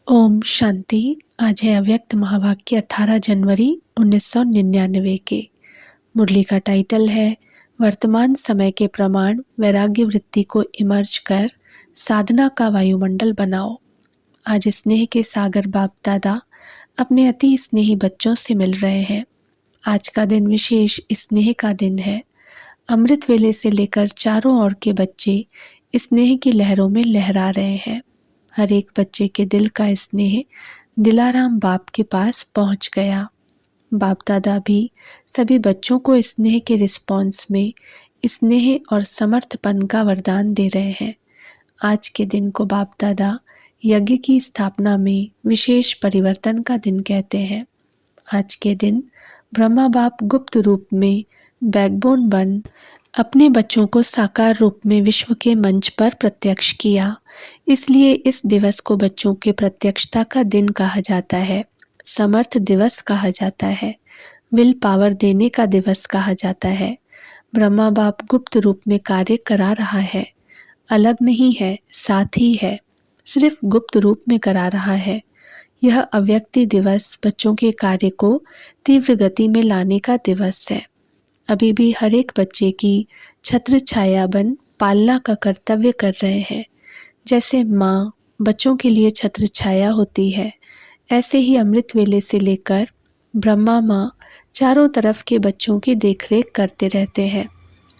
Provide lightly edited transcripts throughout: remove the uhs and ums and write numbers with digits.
ओम शांति। आज है अव्यक्त महावाक्य 18 जनवरी 1999 के। मुरली का टाइटल है वर्तमान समय के प्रमाण वैराग्य वृत्ति को इमर्ज कर साधना का वायुमंडल बनाओ। आज स्नेह के सागर बाप दादा अपने अति स्नेही बच्चों से मिल रहे हैं। आज का दिन विशेष स्नेह का दिन है। अमृत वेले से लेकर चारों ओर के बच्चे स्नेह की लहरों में लहरा रहे हैं। हर एक बच्चे के दिल का स्नेह दिलाराम बाप के पास पहुंच गया। बाप दादा भी सभी बच्चों को स्नेह के रिस्पॉन्स में स्नेह और समर्थपन का वरदान दे रहे हैं। आज के दिन को बाप दादा यज्ञ की स्थापना में विशेष परिवर्तन का दिन कहते हैं। आज के दिन ब्रह्मा बाप गुप्त रूप में बैकबोन बन अपने बच्चों को साकार रूप में विश्व के मंच पर प्रत्यक्ष किया। इसलिए इस दिवस को बच्चों के प्रत्यक्षता का दिन कहा जाता है, समर्थ दिवस कहा जाता है, विल पावर देने का दिवस कहा जाता है। ब्रह्मा बाप गुप्त रूप में कार्य करा रहा है, अलग नहीं है, साथ ही है, सिर्फ गुप्त रूप में करा रहा है। यह अव्यक्ति दिवस बच्चों के कार्य को तीव्र गति में लाने का दिवस है। अभी भी हर एक बच्चे की छत्र छाया बन पालना का कर्तव्य कर रहे हैं। जैसे माँ बच्चों के लिए छत्र छाया होती है, ऐसे ही अमृत वेले से लेकर ब्रह्मा माँ चारों तरफ के बच्चों की देखरेख करते रहते हैं।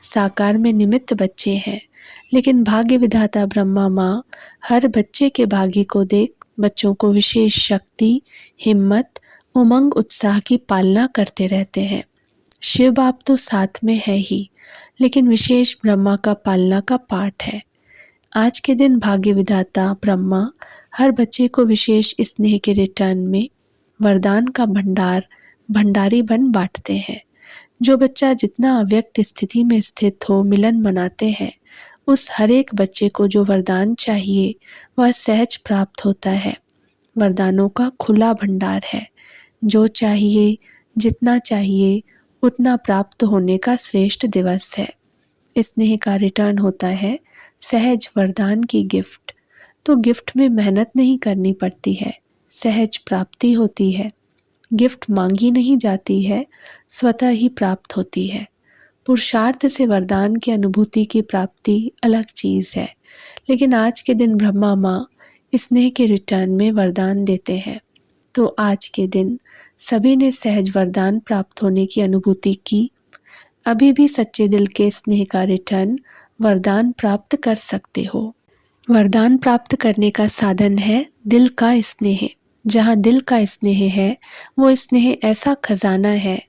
साकार में निमित्त बच्चे हैं, लेकिन भाग्य विधाता ब्रह्मा माँ हर बच्चे के भाग्य को देख बच्चों को विशेष शक्ति, हिम्मत, उमंग, उत्साह की पालना करते रहते हैं। शिव बाप तो साथ में है ही, लेकिन विशेष ब्रह्मा का पालना का पाठ है। आज के दिन भाग्य विधाता ब्रह्मा हर बच्चे को विशेष स्नेह के रिटर्न में वरदान का भंडारी बन बांटते हैं। जो बच्चा जितना अव्यक्त स्थिति में स्थित हो मिलन मनाते हैं, उस हर एक बच्चे को जो वरदान चाहिए वह सहज प्राप्त होता है। वरदानों का खुला भंडार है। जो चाहिए, जितना चाहिए उतना प्राप्त होने का श्रेष्ठ दिवस है। स्नेह का रिटर्न होता है सहज वरदान की गिफ्ट। तो गिफ्ट में मेहनत नहीं करनी पड़ती है, सहज प्राप्ति होती है। गिफ्ट मांगी नहीं जाती है, स्वतः ही प्राप्त होती है। पुरुषार्थ से वरदान की अनुभूति की प्राप्ति अलग चीज है, लेकिन आज के दिन ब्रह्मा माँ स्नेह के रिटर्न में वरदान देते हैं। तो आज के दिन सभी ने सहज वरदान प्राप्त होने की अनुभूति की। अभी भी सच्चे दिल के स्नेह का रिटर्न वरदान प्राप्त कर सकते हो। वरदान प्राप्त करने का साधन है दिल का स्नेह। जहाँ दिल का स्नेह है, वो स्नेह ऐसा खजाना है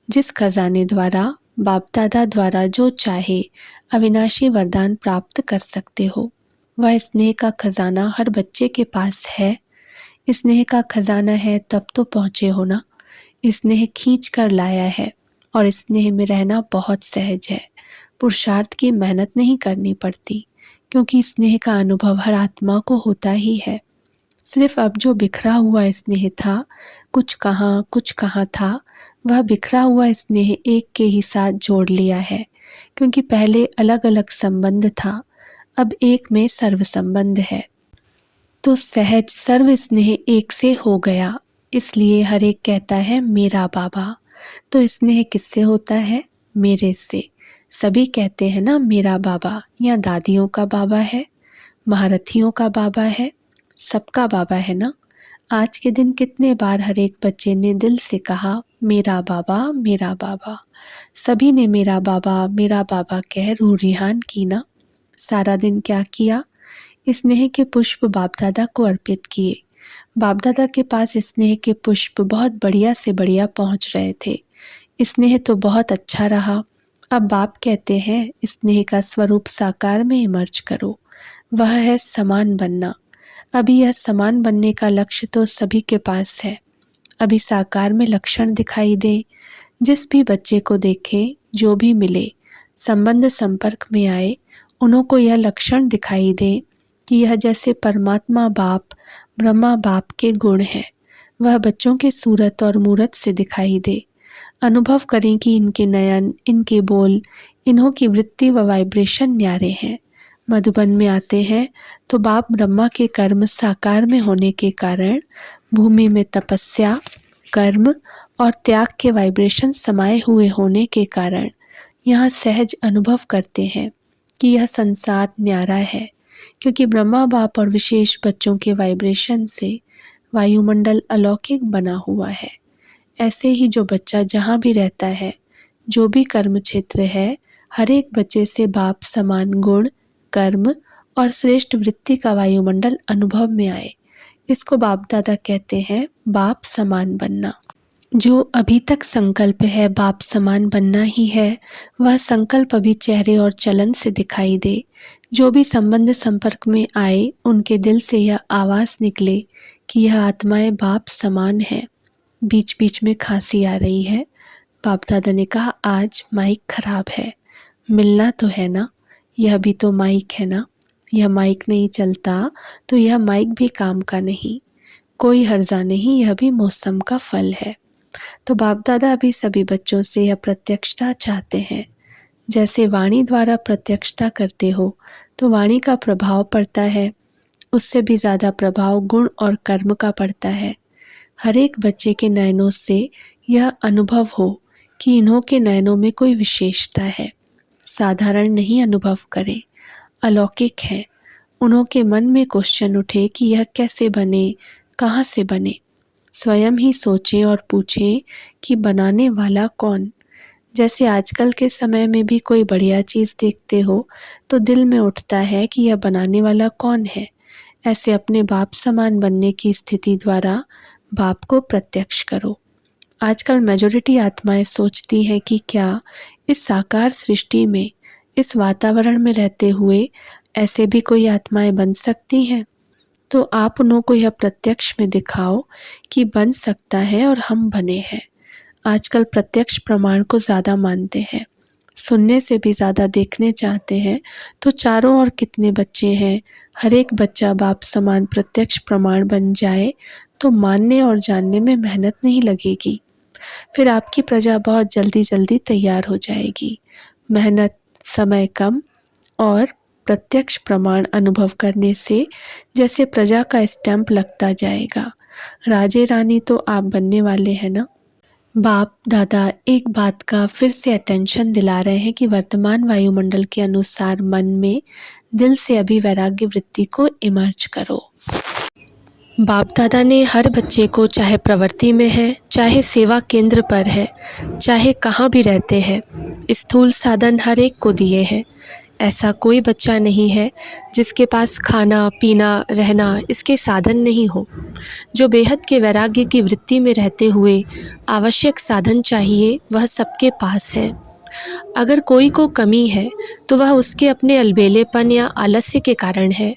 जिस खजाने द्वारा बाप दादा द्वारा जो चाहे अविनाशी वरदान प्राप्त कर सकते हो। वह स्नेह का खजाना हर बच्चे के पास है। स्नेह का खजाना है तब तो पहुँचे हो ना। स्नेह खींच कर लाया है और स्नेह में रहना बहुत सहज है। पुरुषार्थ की मेहनत नहीं करनी पड़ती, क्योंकि स्नेह का अनुभव हर आत्मा को होता ही है। सिर्फ अब जो बिखरा हुआ स्नेह था, कुछ कहाँ था, वह बिखरा हुआ स्नेह एक के ही साथ जोड़ लिया है। क्योंकि पहले अलग अलग संबंध था, अब एक में सर्व संबंध है। तो सहज सर्व स्नेह एक से हो गया। इसलिए हर एक कहता है मेरा बाबा। तो स्नेह किससे होता है? मेरे से। सभी कहते हैं ना मेरा बाबा, या दादियों का बाबा है, महारथियों का बाबा है, सबका बाबा है ना। आज के दिन कितने बार हर एक बच्चे ने दिल से कहा मेरा बाबा, मेरा बाबा। सभी ने मेरा बाबा कह रूह रिहान की ना। सारा दिन क्या किया? स्नेह के पुष्प बाप दादा को अर्पित किए। बाप दादा के पास स्नेह के पुष्प बहुत बढ़िया से बढ़िया पहुंच रहे थे। स्नेह तो बहुत अच्छा रहा। अब बाप कहते हैं स्नेह का स्वरूप साकार में इमर्ज करो। वह है समान बनना। अभी यह समान बनने का लक्ष्य तो सभी के पास है। अभी साकार में लक्षण दिखाई दे। जिस भी बच्चे को देखे, जो भी मिले, संबंध संपर्क में आए, उन्हों को यह लक्षण दिखाई दे कि यह जैसे परमात्मा बाप, ब्रह्मा बाप के गुण हैं, वह बच्चों के सूरत और मूरत से दिखाई दे। अनुभव करें कि इनके नयन, इनके बोल, इन्हों की वृत्ति व वाइब्रेशन न्यारे हैं। मधुबन में आते हैं तो बाप ब्रह्मा के कर्म साकार में होने के कारण भूमि में तपस्या, कर्म और त्याग के वाइब्रेशन समाये हुए होने के कारण यहाँ सहज अनुभव करते हैं कि यह संसार न्यारा है, क्योंकि ब्रह्मा बाप और विशेष बच्चों के वाइब्रेशन से वायुमंडल अलौकिक बना हुआ है। ऐसे ही जो बच्चा जहाँ भी रहता है, जो भी कर्म क्षेत्र है, हर एक बच्चे से बाप समान गुण, कर्म और श्रेष्ठ वृत्ति का वायुमंडल अनुभव में आए। इसको बाप दादा कहते हैं बाप समान बनना। जो अभी तक संकल्प है बाप समान बनना ही है, वह संकल्प अभी चेहरे और चलन से दिखाई दे। जो भी संबंध संपर्क में आए, उनके दिल से यह आवाज़ निकले कि यह आत्माएं बाप समान है। बीच बीच में खांसी आ रही है। बाप दादा ने कहा आज माइक खराब है, मिलना तो है ना, यह भी तो माइक है ना। यह माइक नहीं चलता तो यह माइक भी काम का नहीं। कोई हर्जा नहीं, यह भी मौसम का फल है। तो बाप दादा अभी सभी बच्चों से यह प्रत्यक्षता चाहते हैं। जैसे वाणी द्वारा प्रत्यक्षता करते हो तो वाणी का प्रभाव पड़ता है, उससे भी ज़्यादा प्रभाव गुण और कर्म का पड़ता है। हर एक बच्चे के नयनों से यह अनुभव हो कि इन्हों के नयनों में कोई विशेषता है, साधारण नहीं अनुभव करें, अलौकिक है। उन्हों के मन में क्वेश्चन उठे कि यह कैसे बने, कहाँ से बने। स्वयं ही सोचें और पूछें कि बनाने वाला कौन। जैसे आजकल के समय में भी कोई बढ़िया चीज़ देखते हो तो दिल में उठता है कि यह बनाने वाला कौन है। ऐसे अपने बाप समान बनने की स्थिति द्वारा बाप को प्रत्यक्ष करो। आजकल मेजॉरिटी आत्माएं सोचती हैं कि क्या इस साकार सृष्टि में, इस वातावरण में रहते हुए ऐसे भी कोई आत्माएं बन सकती हैं। तो आप उन्हों को यह प्रत्यक्ष में दिखाओ कि बन सकता है और हम बने हैं। आजकल प्रत्यक्ष प्रमाण को ज़्यादा मानते हैं, सुनने से भी ज़्यादा देखने चाहते हैं। तो चारों ओर कितने बच्चे हैं, हर एक बच्चा बाप समान प्रत्यक्ष प्रमाण बन जाए तो मानने और जानने में मेहनत नहीं लगेगी। फिर आपकी प्रजा बहुत जल्दी जल्दी तैयार हो जाएगी। मेहनत, समय कम और प्रत्यक्ष प्रमाण अनुभव करने से जैसे प्रजा का स्टैंप लगता जाएगा। राजे रानी तो आप बनने वाले हैं ना। बाप दादा एक बात का फिर से अटेंशन दिला रहे हैं कि वर्तमान वायुमंडल के अनुसार मन में, दिल से अभी वैराग्य वृत्ति को इमर्ज करो। बाप दादा ने हर बच्चे को, चाहे प्रवृत्ति में है, चाहे सेवा केंद्र पर है, चाहे कहाँ भी रहते हैं, स्थूल साधन हर एक को दिए हैं। ऐसा कोई बच्चा नहीं है जिसके पास खाना पीना रहना इसके साधन नहीं हो। जो बेहद के वैराग्य की वृत्ति में रहते हुए आवश्यक साधन चाहिए, वह सबके पास है। अगर कोई को कमी है तो वह उसके अपने अलबेलेपन या आलस्य के कारण है।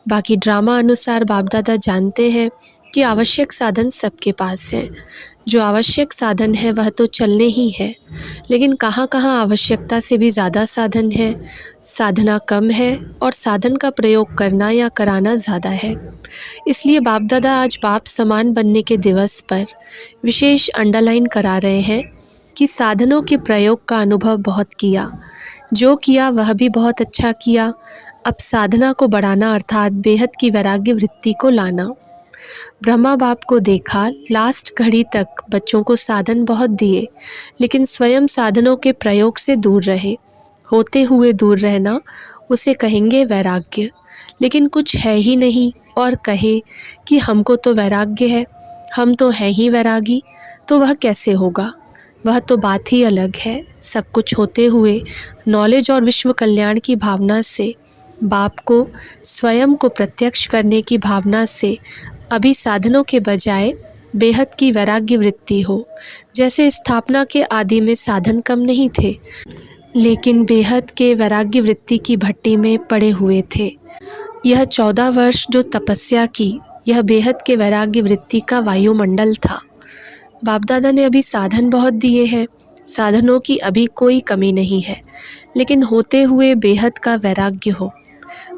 बाकी ड्रामा अनुसार बाप दादा जानते हैं कि आवश्यक साधन सबके पास है। जो आवश्यक साधन है वह तो चलने ही है, लेकिन कहाँ कहाँ आवश्यकता से भी ज़्यादा साधन है, साधना कम है और साधन का प्रयोग करना या कराना ज़्यादा है। इसलिए बाप दादा आज बाप समान बनने के दिवस पर विशेष अंडरलाइन करा रहे हैं कि साधनों के प्रयोग का अनुभव बहुत किया, जो किया वह भी बहुत अच्छा किया। अब साधना को बढ़ाना अर्थात बेहद की वैराग्य वृत्ति को लाना। ब्रह्मा बाप को देखा, लास्ट घड़ी तक बच्चों को साधन बहुत दिए, लेकिन स्वयं साधनों के प्रयोग से दूर रहे। होते हुए दूर रहना उसे कहेंगे वैराग्य। लेकिन कुछ है ही नहीं और कहे कि हमको तो वैराग्य है, हम तो हैं ही वैरागी, तो वह कैसे होगा। वह तो बात ही अलग है। सब कुछ होते हुए नॉलेज और विश्व कल्याण की भावना से, बाप को स्वयं को प्रत्यक्ष करने की भावना से अभी साधनों के बजाय बेहद की वैराग्य वृत्ति हो। जैसे स्थापना के आदि में साधन कम नहीं थे, लेकिन बेहद के वैराग्य वृत्ति की भट्टी में पड़े हुए थे। यह 14 वर्ष जो तपस्या की, यह बेहद के वैराग्य वृत्ति का वायुमंडल था। बाप दादा ने अभी साधन बहुत दिए हैं, साधनों की अभी कोई कमी नहीं है, लेकिन होते हुए बेहद का वैराग्य हो।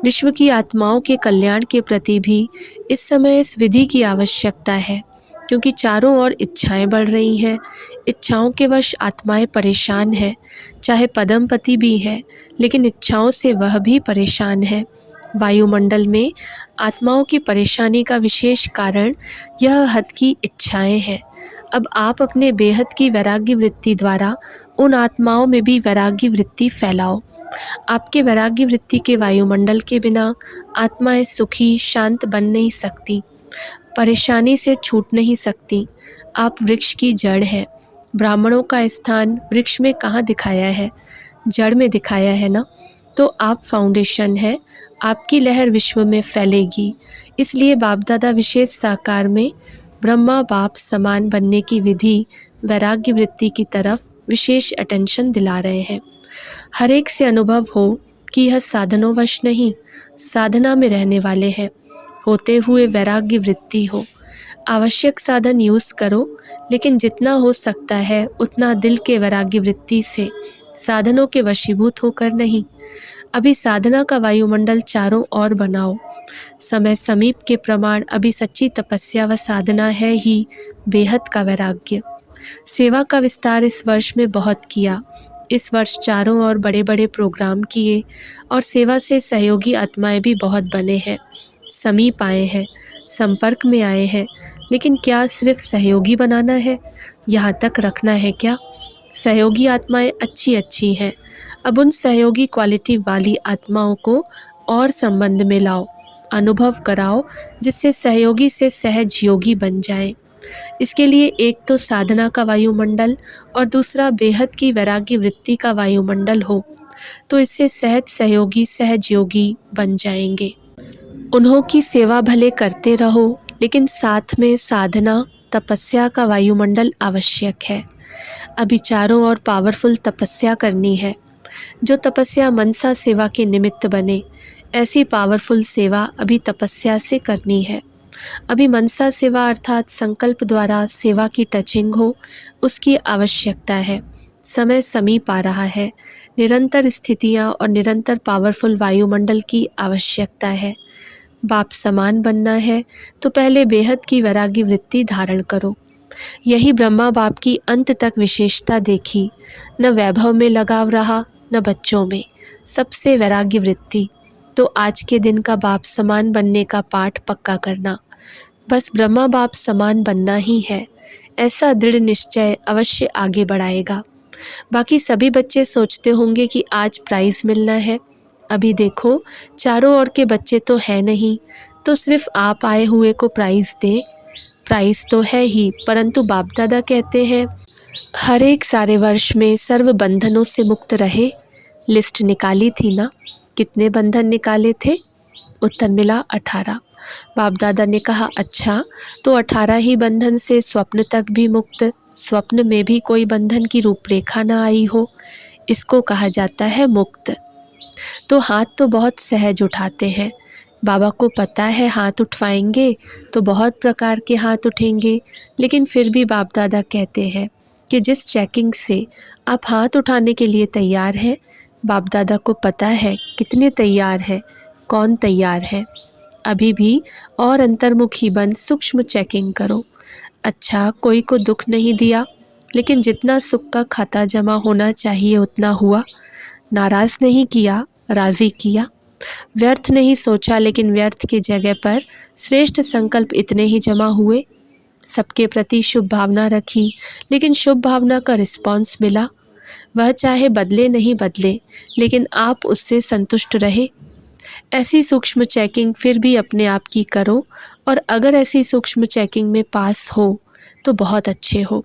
विश्व की आत्माओं के कल्याण के प्रति भी इस समय इस विधि की आवश्यकता है क्योंकि चारों ओर इच्छाएं बढ़ रही हैं। इच्छाओं के वश आत्माएं परेशान हैं। चाहे पदमपति भी है, लेकिन इच्छाओं से वह भी परेशान है। वायुमंडल में आत्माओं की परेशानी का विशेष कारण यह हद की इच्छाएं हैं। अब आप अपने बेहद की वैराग्य वृत्ति द्वारा उन आत्माओं में भी वैराग्य वृत्ति फैलाओ। आपके वैराग्य वृत्ति के वायुमंडल के बिना आत्माएं सुखी शांत बन नहीं सकती, परेशानी से छूट नहीं सकती। आप वृक्ष की जड़ है। ब्राह्मणों का स्थान वृक्ष में कहाँ दिखाया है? जड़ में दिखाया है ना। तो आप फाउंडेशन है। आपकी लहर विश्व में फैलेगी। इसलिए बाप दादा विशेष साकार में ब्रह्मा बाप समान बनने की विधि वैराग्य वृत्ति की तरफ विशेष अटेंशन दिला रहे हैं। हर एक से अनुभव हो कि यह साधनोंवश नहीं, साधना में रहने वाले हैं। होते हुए वैराग्य वृत्ति हो। आवश्यक साधन यूज़ करो, लेकिन जितना हो सकता है उतना दिल के वैराग्य वृत्ति से, साधनों के वशीभूत होकर नहीं। अभी साधना का वायुमंडल चारों ओर बनाओ। समय समीप के प्रमाण अभी सच्ची तपस्या व साधना है ही बेहद का वैराग्य। सेवा का विस्तार इस वर्ष में बहुत किया। इस वर्ष चारों ओर बड़े बड़े प्रोग्राम किए और सेवा से सहयोगी आत्माएं भी बहुत बने हैं, समीप आए हैं, संपर्क में आए हैं। लेकिन क्या सिर्फ सहयोगी बनाना है? यहाँ तक रखना है क्या? सहयोगी आत्माएं अच्छी हैं। अब उन सहयोगी क्वालिटी वाली आत्माओं को और संबंध में लाओ, अनुभव कराओ, जिससे सहयोगी से सहज योगी बन जाए। इसके लिए एक तो साधना का वायुमंडल और दूसरा बेहद की वैराग्य वृत्ति का वायुमंडल हो, तो इससे सहज सहयोगी सहज योगी बन जाएंगे। उन्हों की सेवा भले करते रहो, लेकिन साथ में साधना तपस्या का वायुमंडल आवश्यक है। अभी चारों ओर पावरफुल तपस्या करनी है। जो तपस्या मनसा सेवा के निमित्त बने, ऐसी पावरफुल सेवा अभी तपस्या से करनी है। अभी मनसा सेवा अर्थात संकल्प द्वारा सेवा की टचिंग हो, उसकी आवश्यकता है। समय समीप आ रहा है। निरंतर स्थितियाँ और निरंतर पावरफुल वायुमंडल की आवश्यकता है। बाप समान बनना है तो पहले बेहद की वैराग्य वृत्ति धारण करो। यही ब्रह्मा बाप की अंत तक विशेषता देखी। न वैभव में लगाव रहा, न बच्चों में, सबसे वैराग्य वृत्ति। तो आज के दिन का बाप समान बनने का पाठ पक्का करना। बस ब्रह्मा बाप समान बनना ही है, ऐसा दृढ़ निश्चय अवश्य आगे बढ़ाएगा। बाकी सभी बच्चे सोचते होंगे कि आज प्राइज़ मिलना है। अभी देखो, चारों ओर के बच्चे तो है नहीं, तो सिर्फ आप आए हुए को प्राइज़ दे। प्राइज़ तो है ही, परंतु बाप दादा कहते हैं हर एक सारे वर्ष में सर्व बंधनों से मुक्त रहे। लिस्ट निकाली थी ना, कितने बंधन निकाले थे? उत्तर मिला 18। बाप दादा ने कहा अच्छा, तो 18 ही बंधन से स्वप्न तक भी मुक्त, स्वप्न में भी कोई बंधन की रूपरेखा न आई हो, इसको कहा जाता है मुक्त। तो हाथ तो बहुत सहज उठाते हैं। बाबा को पता है हाथ उठवाएंगे तो बहुत प्रकार के हाथ उठेंगे, लेकिन फिर भी बाप दादा कहते हैं कि जिस चेकिंग से आप हाथ उठाने के लिए तैयार हैं, बाप दादा को पता है कितने तैयार हैं, कौन तैयार है। अभी भी और अंतर्मुखी बन सूक्ष्म चेकिंग करो। अच्छा, कोई को दुख नहीं दिया, लेकिन जितना सुख का खाता जमा होना चाहिए उतना हुआ। नाराज़ नहीं किया, राज़ी किया। व्यर्थ नहीं सोचा, लेकिन व्यर्थ की जगह पर श्रेष्ठ संकल्प इतने ही जमा हुए। सबके प्रति शुभ भावना रखी, लेकिन शुभ भावना का रिस्पॉन्स मिला। वह चाहे बदले नहीं बदले, लेकिन आप उससे संतुष्ट रहे। ऐसी सूक्ष्म चेकिंग फिर भी अपने आप की करो, और अगर ऐसी सूक्ष्म चेकिंग में पास हो तो बहुत अच्छे हो।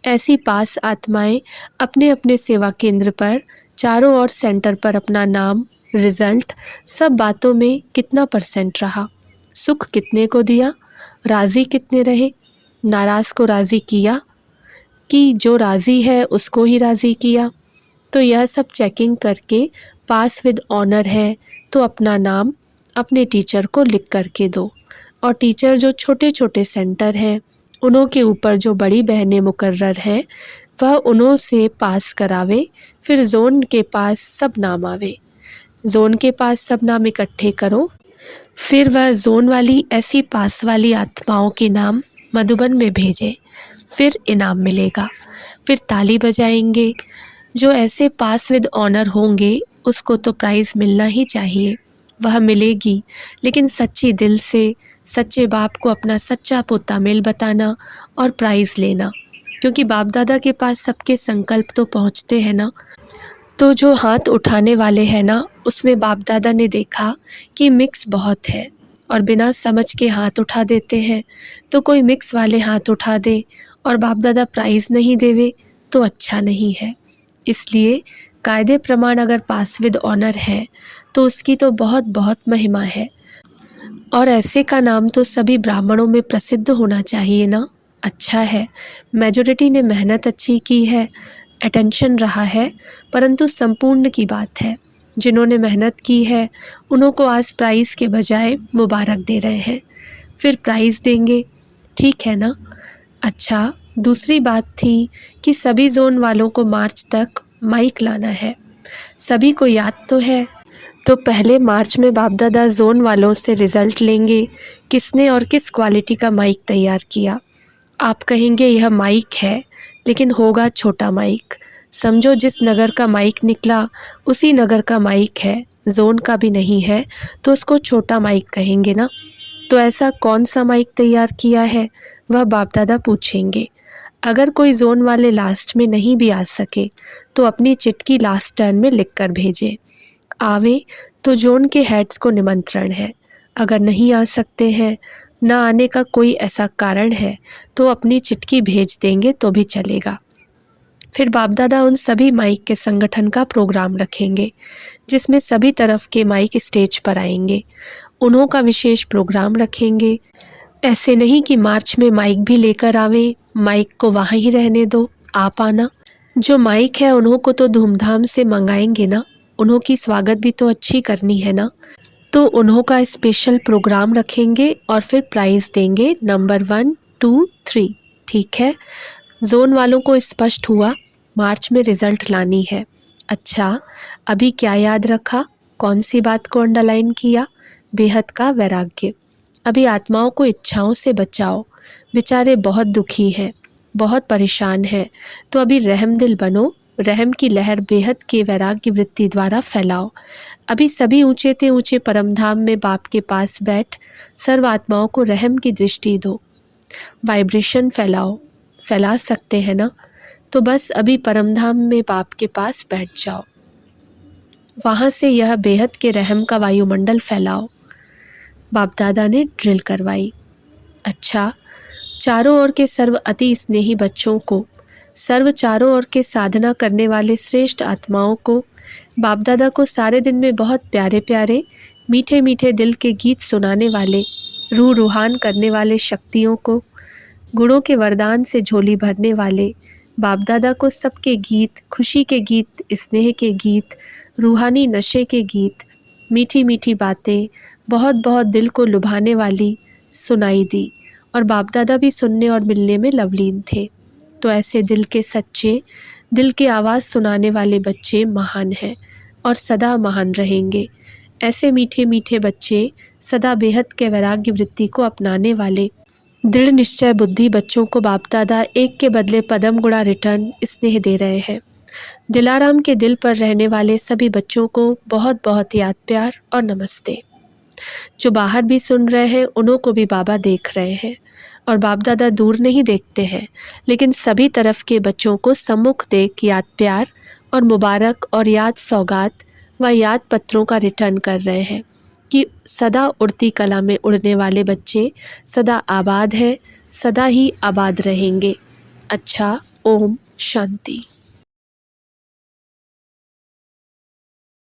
ऐसी पास आत्माएं अपने अपने सेवा केंद्र पर चारों ओर सेंटर पर अपना नाम, रिजल्ट, सब बातों में कितना % रहा, सुख कितने को दिया, राज़ी कितने रहे, नाराज़ को राज़ी किया कि जो राज़ी है उसको ही राज़ी किया। तो यह सब चेकिंग करके पास विद ऑनर है तो अपना नाम अपने टीचर को लिख करके दो, और टीचर जो छोटे छोटे सेंटर हैं उन्हों के ऊपर जो बड़ी बहनें मुकर्रर हैं वह उन्हों से पास करावे। फिर जोन के पास सब नाम आवे, जोन के पास सब नाम इकट्ठे करो। फिर वह जोन वाली ऐसी पास वाली आत्माओं के नाम मधुबन में भेजें, फिर इनाम मिलेगा। फिर ताली बजाएंगे। जो ऐसे पास विद ऑनर होंगे उसको तो प्राइज़ मिलना ही चाहिए। वह मिलेगी, लेकिन सच्ची दिल से सच्चे बाप को अपना सच्चा पोता मेल बताना और प्राइज़ लेना, क्योंकि बाप दादा के पास सबके संकल्प तो पहुँचते हैं ना। तो जो हाथ उठाने वाले हैं ना, उसमें बाप दादा ने देखा कि मिक्स बहुत है और बिना समझ के हाथ उठा देते हैं। तो कोई मिक्स वाले हाथ उठा दे और बाप दादा प्राइज़ नहीं देवे तो अच्छा नहीं है। इसलिए कायदे प्रमाण अगर पास विद ऑनर है तो उसकी तो बहुत बहुत महिमा है, और ऐसे का नाम तो सभी ब्राह्मणों में प्रसिद्ध होना चाहिए ना। अच्छा है, मेजॉरिटी ने मेहनत अच्छी की है, अटेंशन रहा है, परंतु संपूर्ण की बात है। जिन्होंने मेहनत की है उन्हों को आज प्राइज़ के बजाय मुबारक दे रहे हैं, फिर प्राइज़ देंगे, ठीक है ना। अच्छा, दूसरी बात थी कि सभी जोन वालों को मार्च तक माइक लाना है। सभी को याद तो है। तो पहले मार्च में बाप दादा जोन वालों से रिज़ल्ट लेंगे, किसने और किस क्वालिटी का माइक तैयार किया। आप कहेंगे यह माइक है, लेकिन होगा छोटा माइक। समझो जिस नगर का माइक निकला उसी नगर का माइक है, जोन का भी नहीं है तो उसको छोटा माइक कहेंगे ना। तो ऐसा कौन सा माइक तैयार किया है वह बाप दादा पूछेंगे। अगर कोई जोन वाले लास्ट में नहीं भी आ सके तो अपनी चिट्ठी लास्ट टर्न में लिख कर भेजे। आवे तो जोन के हेड्स को निमंत्रण है। अगर नहीं आ सकते हैं, ना आने का कोई ऐसा कारण है तो अपनी चिट्ठी भेज देंगे तो भी चलेगा। फिर बाप दादा उन सभी माइक के संगठन का प्रोग्राम रखेंगे, जिसमें सभी तरफ के माइक स्टेज पर आएंगे। उन्हों का विशेष प्रोग्राम रखेंगे। ऐसे नहीं कि मार्च में माइक भी लेकर आवे, माइक को वहाँ ही रहने दो, आप आना। जो माइक है उन्हों को तो धूमधाम से मंगाएंगे ना, उन्हों की स्वागत भी तो अच्छी करनी है ना। तो उन्हों का स्पेशल प्रोग्राम रखेंगे और फिर प्राइज़ देंगे नंबर 1, 2, 3, ठीक है। जोन वालों को स्पष्ट हुआ, मार्च में रिज़ल्ट लानी है। अच्छा, अभी क्या याद रखा, कौन सी बात को अंडरलाइन किया? बेहद का वैराग्य। अभी आत्माओं को इच्छाओं से बचाओ, बेचारे बहुत दुखी हैं, बहुत परेशान हैं। तो अभी रहम दिल बनो, रहम की लहर बेहद के वैराग्य वृत्ति द्वारा फैलाओ। अभी सभी ऊंचे ते ऊंचे परमधाम में बाप के पास बैठ सर्व आत्माओं को रहम की दृष्टि दो, वाइब्रेशन फैलाओ। फैला सकते हैं ना, तो बस अभी परमधाम में बाप के पास बैठ जाओ, वहाँ से यह बेहद के रहम का वायुमंडल फैलाओ। बाप दादा ने ड्रिल करवाई। अच्छा, चारों ओर के सर्व अति स्नेही बच्चों को, सर्व चारों ओर के साधना करने वाले श्रेष्ठ आत्माओं को, बाप दादा को सारे दिन में बहुत प्यारे प्यारे मीठे मीठे दिल के गीत सुनाने वाले, रूह रूहान करने वाले शक्तियों को, गुणों के वरदान से झोली भरने वाले बाप दादा को सबके गीत, खुशी के गीत, स्नेह के गीत, रूहानी नशे के गीत, मीठी मीठी बातें बहुत बहुत दिल को लुभाने वाली सुनाई दी, और बाप दादा भी सुनने और मिलने में लवलीन थे। तो ऐसे दिल के सच्चे, दिल की आवाज़ सुनाने वाले बच्चे महान हैं और सदा महान रहेंगे। ऐसे मीठे मीठे बच्चे, सदा बेहद के वैराग्य वृत्ति को अपनाने वाले दृढ़ निश्चय बुद्धि बच्चों को बाप दादा एक के बदले पदम गुणा रिटर्न स्नेह दे रहे हैं। दिलाराम के दिल पर रहने वाले सभी बच्चों को बहुत बहुत याद, प्यार और नमस्ते। जो बाहर भी सुन रहे हैं उन्हों को भी बाबा देख रहे हैं, और बाप दादा दूर नहीं देखते हैं, लेकिन सभी तरफ के बच्चों को सम्मुख देख याद, प्यार और मुबारक और याद सौगात व याद पत्रों का रिटर्न कर रहे हैं कि सदा उड़ती कला में उड़ने वाले बच्चे सदा आबाद हैं, सदा ही आबाद रहेंगे। अच्छा, ओम शांति।